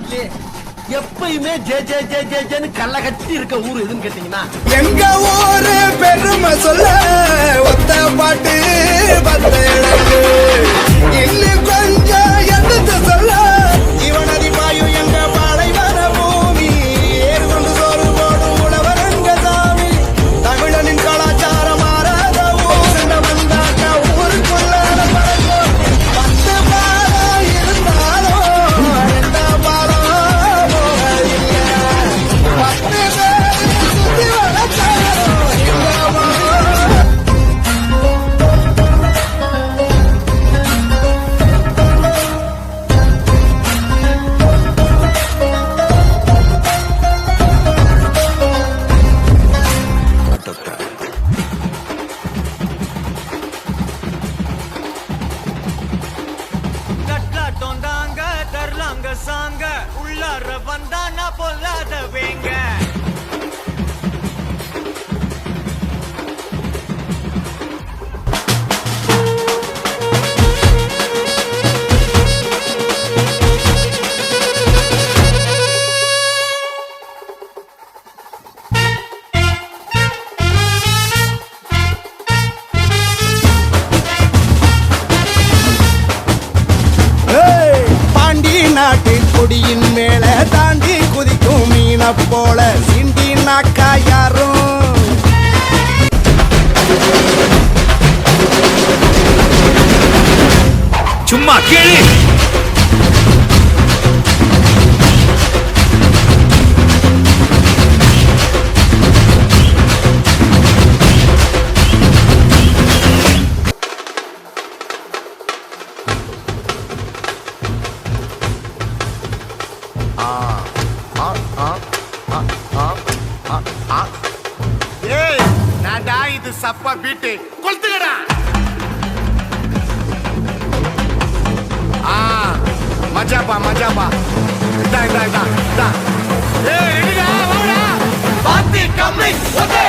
தமிழ்நாட்டிலே எப்பயுமே J J J J ஜேன்னு கள்ள கட்டி இருக்க ஊர் எதுன்னு கேட்டீங்கன்னா எங்க ஊரு பெருமை சொல்ல ஒத்த பாட்டு பத்த இழக்கு இன்னும் கொஞ்சம் எடுத்து சொல்ல இவனதி பாயும் எங்க பாலை வர பூமி ஏறு கொண்டு சோறு போடும் உழவர் எங்க சாமி தமிழனின் கலாச்சாரம் மாறாத ஊர் வந்தாக்க ஊருக்குள்ள பறக்கும் 10 பாலம் இருந்தாலும் 2 பாலம் போகவில்லை 10 பேர் சுத்தி வளர்த்தாலும் இந்த பாலம் கட்லாட்டம் தாங்க தரலாங்க சாங்க உள்ளார வந்தா நான் பொல்லாத வேங்க பாண்டி நாட்டு கொடியின் மேல தாண்டி குதிக்கும் மீன போல சிண்டி நாக்கா யாரும் சும்மா கேளு. ஏய் நாடா இது சப்பா பீட்டு கொளுத்துக்கடா மஜாப்பா மஜாப்பா இதா இதா இதா இதா ஏய் ரெடிடா வாடா பாத்தி கம்மி ஓகே